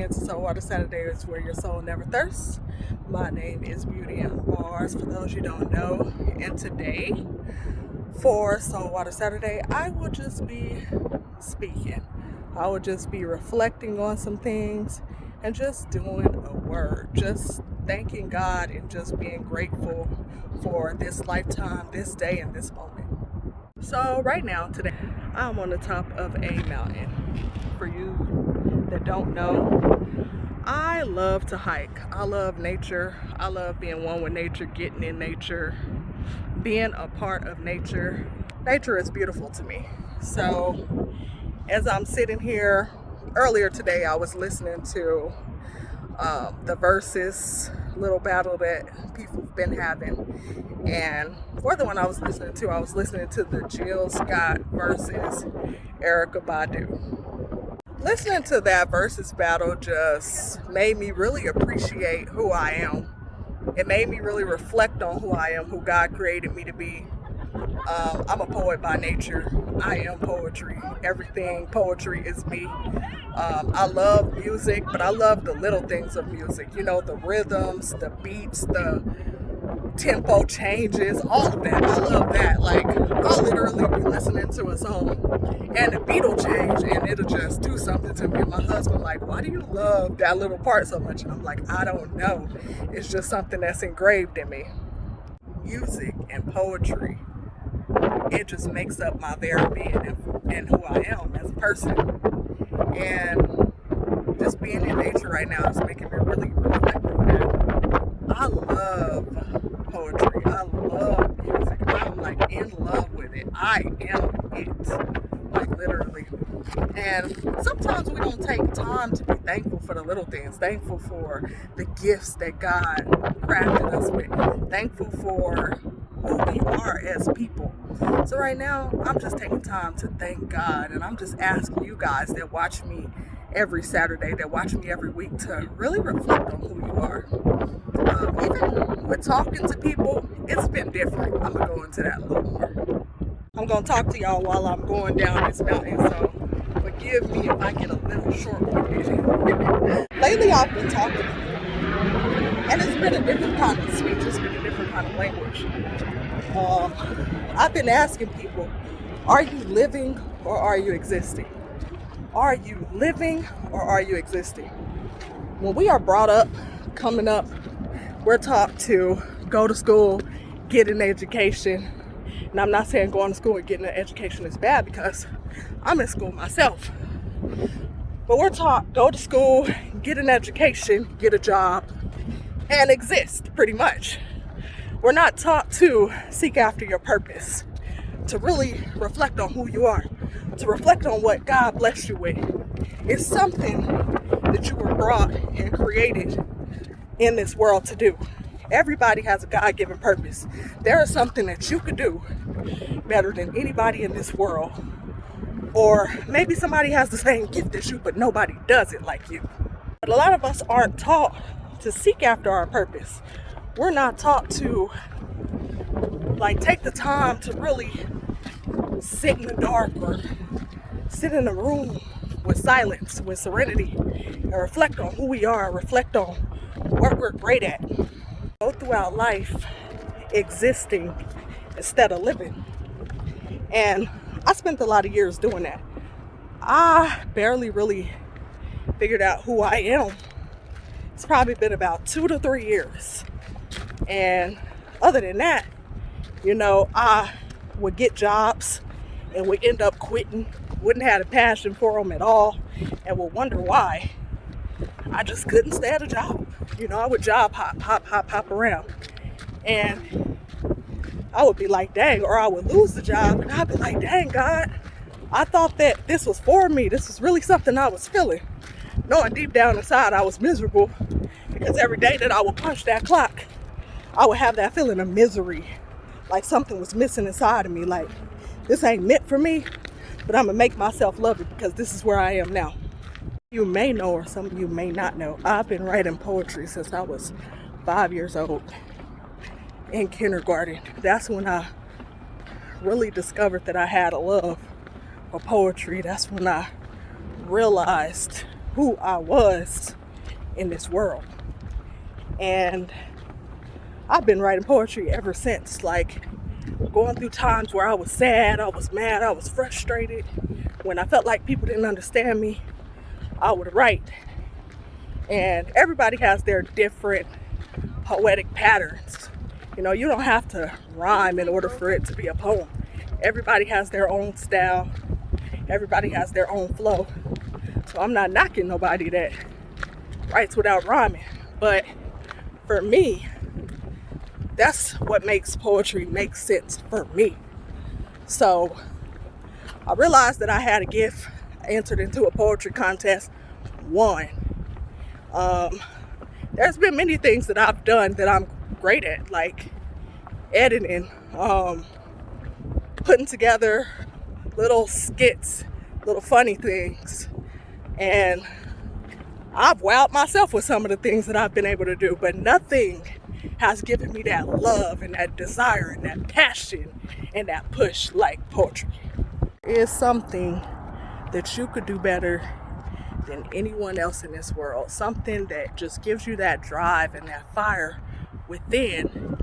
into Saltwater Saturdays, where your soul never thirsts. My name is Beauty N Barzz, for those you don't know. And today, for Saltwater Saturday, I will just be speaking. I will just be reflecting on some things and just doing a word. Just thanking God and just being grateful for this lifetime, this day, and this moment. So right now, today, I'm on the top of a mountain. For you that don't know, I love to hike. I love nature. I love being one with nature, getting in nature, being a part of nature. Nature is beautiful to me. So as I'm sitting here, earlier today I was listening to the versus little battle that people have been having, and for the one I was listening to the Jill Scott versus Erykah Badu. Listening to that versus battle just made me really appreciate who I am. It made me really reflect on who I am, who God created me to be. I'm a poet by nature. I am poetry. Everything poetry is me. I love music, but I love the little things of music. You know, the rhythms, the beats, the tempo changes, all of that. I love that. Like, I'll literally be listening to a song and the beat will change and it'll just do something to me. And my husband like, why do you love that little part so much? And I'm like, I don't know. It's just something that's engraved in me. Music and poetry, it just makes up my very being and who I am as a person. And just being in nature right now is making me really reflect on that. I love poetry. I love music. I'm like in love with it. I am it. Like literally. And sometimes we don't take time to be thankful for the little things. Thankful for the gifts that God crafted us with. Thankful for who we are as people. So right now, I'm just taking time to thank God, and I'm just asking you guys that watch me every Saturday, that watch me every week, to really reflect on who you are. Even with talking to people, it's been different. I'm going to go into that a little more. I'm going to talk to y'all while I'm going down this mountain, so forgive me if I get a little short-winded. Lately, I've been talking to people, and it's been a different kind of speech. It's been a different kind of language. I've been asking people, are you living or are you existing? Are you living or are you existing? When we are brought up, coming up, we're taught to go to school, get an education. And I'm not saying going to school and getting an education is bad, because I'm in school myself. But we're taught, go to school, get an education, get a job, and exist, pretty much. We're not taught to seek after your purpose, to really reflect on who you are, to reflect on what God blessed you with. It's something that you were brought and created in this world to do. Everybody has a God-given purpose. There is something that you could do better than anybody in this world. Or maybe somebody has the same gift as you, but nobody does it like you. But a lot of us aren't taught to seek after our purpose. We're not taught to take the time to really sit in the dark or sit in a room with silence, with serenity, and reflect on who we are, reflect on what we're great at. Go throughout life existing instead of living. And I spent a lot of years doing that. I barely really figured out who I am. It's probably been about 2 to 3 years. And other than that, I would get jobs and would end up quitting, wouldn't have a passion for them at all, and would wonder why. I just couldn't stay at a job. I would job hop around. And I would be like, dang, or I would lose the job, and I'd be like, dang, God, I thought that this was for me. This was really something I was feeling. Knowing deep down inside I was miserable, because every day that I would punch that clock, I would have that feeling of misery, like something was missing inside of me, like this ain't meant for me, but I'm gonna make myself love it because this is where I am now. You may know, or some of you may not know, I've been writing poetry since I was 5 years old. In kindergarten, that's when I really discovered that I had a love for poetry. That's when I realized who I was in this world. And I've been writing poetry ever since, like going through times where I was sad, I was mad, I was frustrated. When I felt like people didn't understand me, I would write. And everybody has their different poetic patterns. You know, you don't have to rhyme in order for it to be a poem. Everybody has their own style. Everybody has their own flow. So I'm not knocking nobody that writes without rhyming. But for me, that's what makes poetry make sense for me. So I realized that I had a gift. I entered into a poetry contest, won. There's been many things that I've done that I'm great at, like editing, putting together little skits, little funny things. And I've wowed myself with some of the things that I've been able to do, but nothing has given me that love and that desire and that passion and that push like poetry. It's something that you could do better than anyone else in this world. Something that just gives you that drive and that fire within.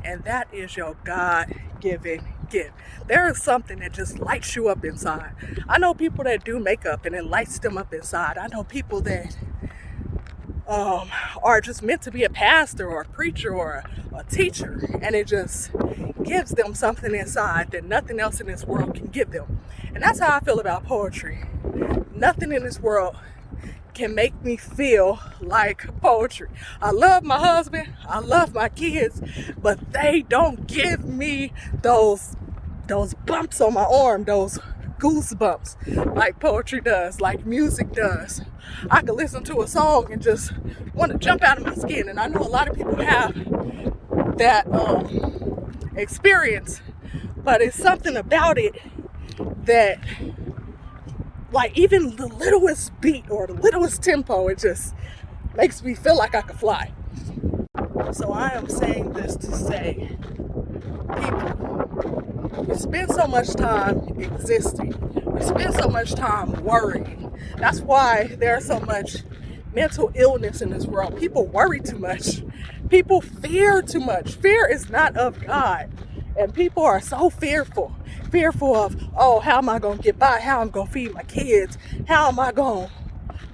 And that is your God-given gift. There is something that just lights you up inside. I know people that do makeup and it lights them up inside. I know people that are just meant to be a pastor or a preacher or a teacher, and it just gives them something inside that nothing else in this world can give them. And that's how I feel about poetry. Nothing in this world can make me feel like poetry. I love my husband, I love my kids, but they don't give me those bumps on my arm, those goosebumps like poetry does, like music does. I could listen to a song and just want to jump out of my skin, and I know a lot of people have that experience, but it's something about it that, like, even the littlest beat or the littlest tempo, it just makes me feel like I could fly. So I am saying this to say, people, we spend so much time existing. We spend so much time worrying. That's why there's so much mental illness in this world. People worry too much. People fear too much. Fear is not of God. And people are so fearful of, oh, how am I going to get by? How am I going to feed my kids? How am I going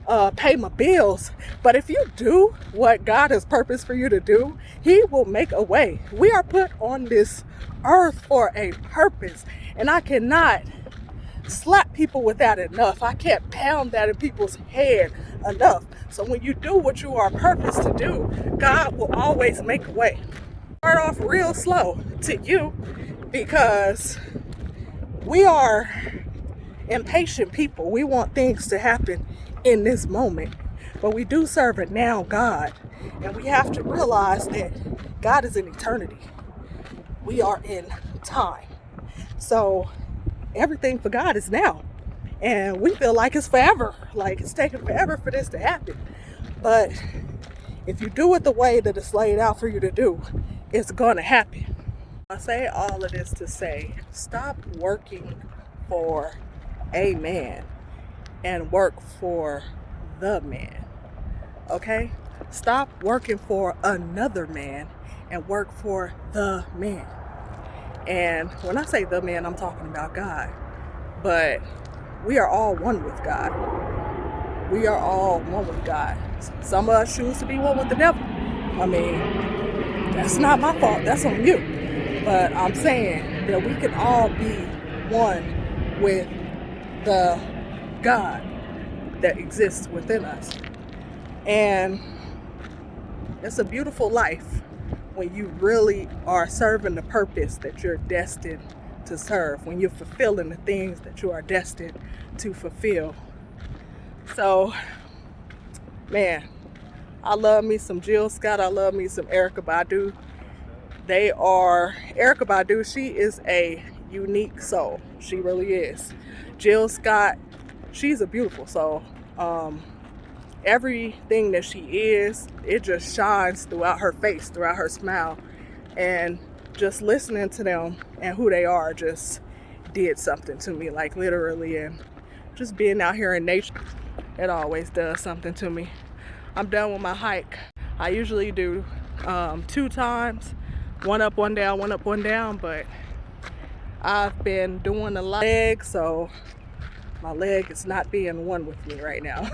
to pay my bills? But if you do what God has purposed for you to do, He will make a way. We are put on this earth for a purpose. And I cannot slap people with that enough. I can't pound that in people's head enough. So when you do what you are purposed to do, God will always make a way. Start off real slow to you, because we are impatient people. We want things to happen in this moment, but we do serve a now God, and we have to realize that God is in eternity. We are in time. So everything for God is now, and we feel like it's forever, like it's taking forever for this to happen. But if you do it the way that it's laid out for you to do, it's gonna happen. I say all of this to say, stop working for a man and work for the man. Okay? Stop working for another man and work for the man. And when I say the man, I'm talking about God. But we are all one with God. We are all one with God. Some of us choose to be one with the devil. I mean, that's not my fault. That's on you. But I'm saying that we can all be one with the God that exists within us. And it's a beautiful life when you really are serving the purpose that you're destined to serve, when you're fulfilling the things that you are destined to fulfill. So, man, I love me some Jill Scott. I love me some Erykah Badu. Erykah Badu, she is a unique soul. She really is. Jill Scott, she's a beautiful soul. Everything that she is, it just shines throughout her face, throughout her smile. And just listening to them and who they are just did something to me, like literally. And just being out here in nature, it always does something to me. I'm done with my hike. I usually do 2 times, 1 up, 1 down, 1 up, 1 down, but I've been doing a lot of legs, so my leg is not being one with me right now.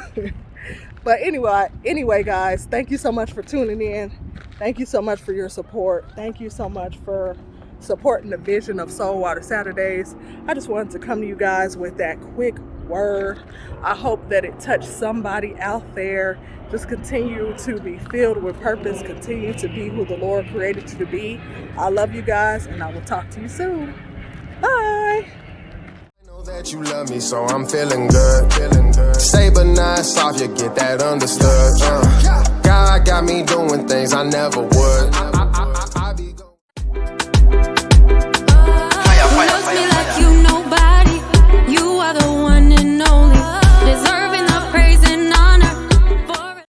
But anyway, guys, thank you so much for tuning in. Thank you so much for your support. Thank you so much for supporting the vision of Soul Water Saturdays. I just wanted to come to you guys with that quick word. I hope that it touched somebody out there. Just continue to be filled with purpose. Continue to be who the Lord created you to be. I love you guys, and I will talk to you soon. Bye. That you love me, so I'm feeling good. Say but not soft, you get that understood. God got me doing things I never would.